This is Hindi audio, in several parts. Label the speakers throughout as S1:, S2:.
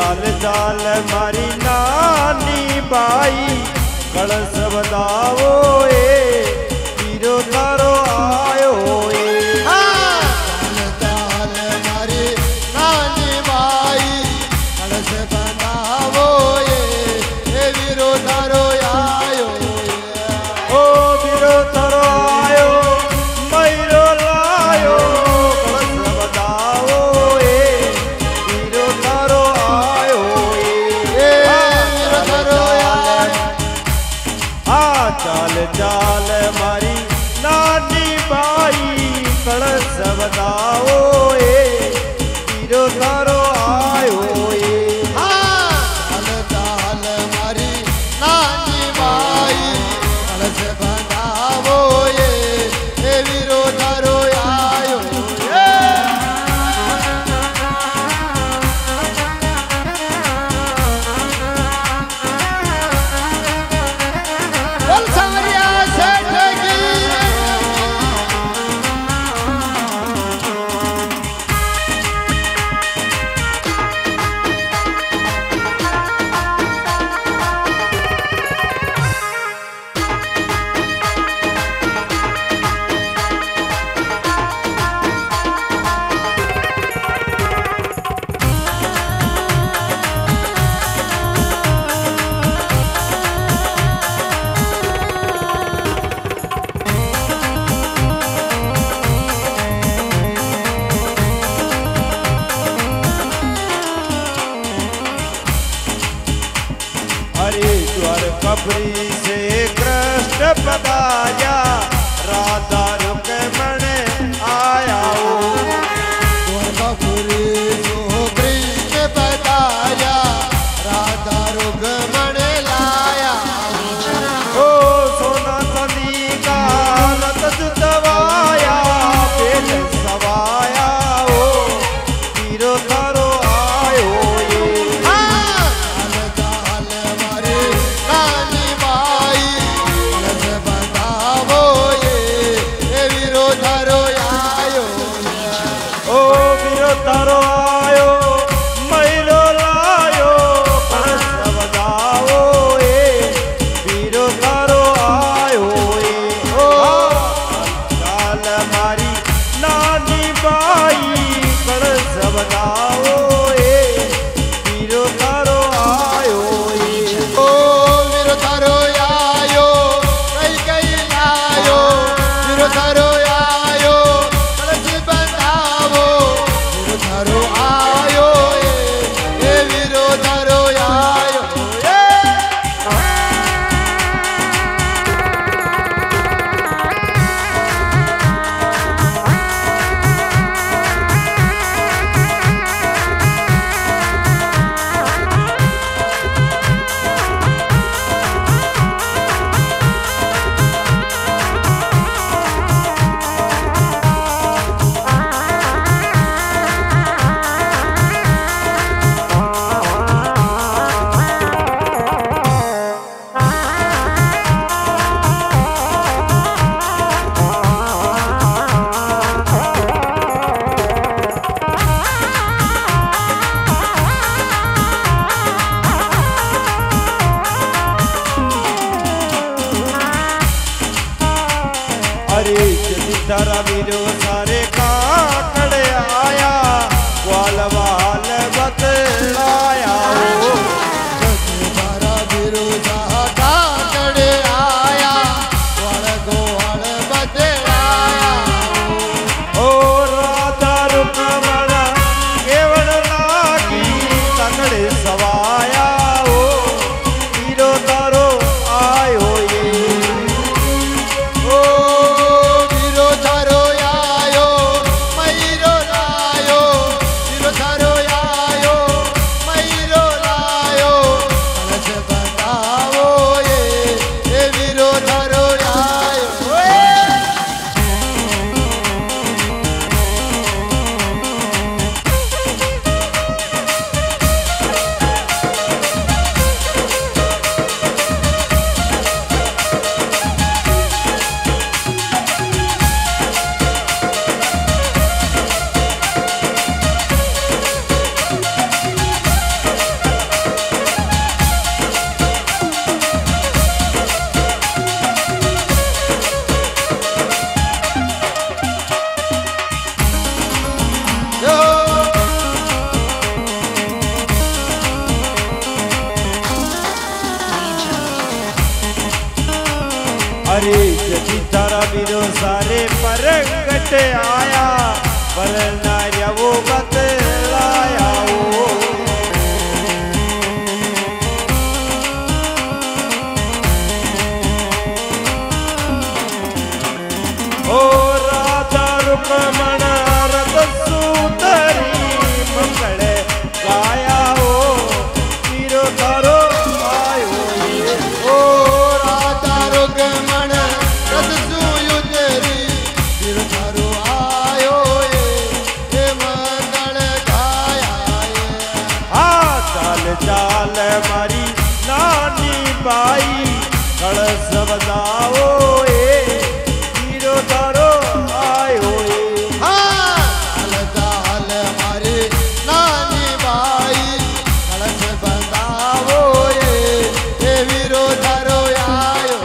S1: चाल चाल मारी नानी बाई कलश बदावो वीरो तारो आयो
S2: चाल चाल मारी नानी बाई कलश बदावो वीरो तारो आयो
S1: ओ वीरो तारो आयो मैरो लायो कलश बदावो वीरो तारो आयो
S2: वीरो तारो आयो।
S1: चाल चाल मारी नानी बाई कलश बदावो वीरो तारो आयो
S2: चाल चाल मारी नानी बाई कलश बदावो वीरो तारो आयो बोल सांवरिया सेठ की।
S1: हरिद्वार कबरी से कृष्ण पधाया राधा रुक्मण आया
S2: द्वारकापुरी जो कृष्ण बताया राधा रुक्मण लाया
S1: ओ सोना चांदी का रथ जुतवाया पेट सवाया ओ वीरो तारो आयो
S2: चाल चाल मारे नानी बाई कलश बदावो वीरो तारो आयो
S1: ओ वीरो तारो आयो मैरो लायो कलश बदावो वीरो तारो आयो चाल मारी नानी बाई कलश बदावो वीरो तारो आयो
S2: ओ वीरो तारो आयो कई कई लायो वीरो तारो आयो कलश बदावो वीरो तारो आयो वीरो तारो आयो
S1: अरे जदि तारा वीरो सारे काकड़ आया ग्वाल वाल बतलाया
S2: तारा वीरो जाता कड़े आया ग्वाल ग्वाल बदलाया
S1: ओ राधा रुक्मण केवल लागी तकड़े सवाया ओ वीरो तारो आयो
S2: ओ वीरो तारो आयो मैरो लायो वीरो तारो आयो मैरो लायो कलश बदावो वीरो तारो आयो
S1: अरे जति तारा बीरो सारे परगट आया पर नार्या वो बतलाया ओ राधा रुक्मण रथ सुंदरी मंगल गाया ओ वीरो तारो आयो
S2: ओ राधा रुक्मण रथ सुंदरी वीरो तारो आयो ये मंगल गाया
S1: चाल चाल मारी नानी बाई कलश बजाओ वीरो तारो आयो
S2: चाल चाल मारी नानी बाई कलश बंधावो ये वीरो तारो आयो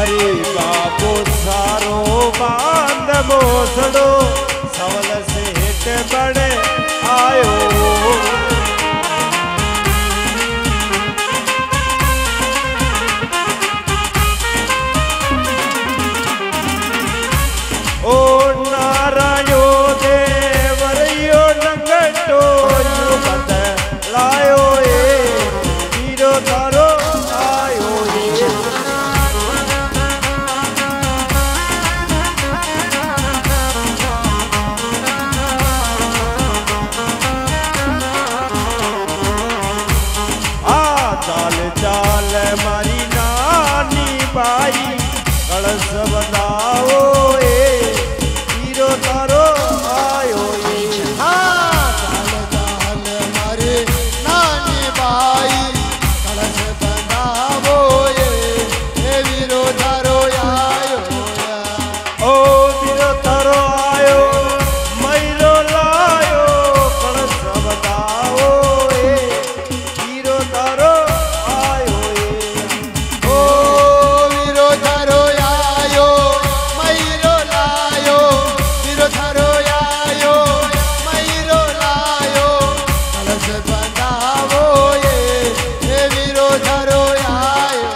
S1: अरे बाबो सारो बांध मोसड़ो सवल से हिट बड़े आयो ओ नारायो देवरियो नंगटो यू बतलायो वीरो तारो आयो चाल चाल मारी नानी बाई कलश बंधाओ वीरो तारो आयो
S2: चाल चाल मारी नानी बाई कलश बंधावो ये वीरो तारो आयो
S1: ओ वीरो तारो आयो मैरो लायो कलश बंधाओ वीरो तारो आयो
S2: ओ वीरो तारो आयो मैरो लायो वीरो तारो आयो मैरो लायो कलश बंधावो ये वीरो तारो आयो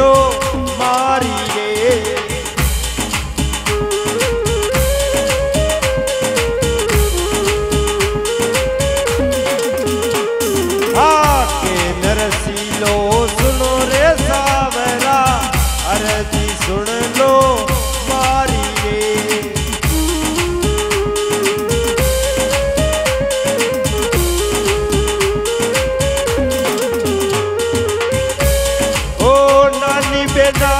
S1: लो मारी रे। आके नरसीलो सुनो रे सावरा, अर्जी सुन लो मारी रे। ओ नानी बेटा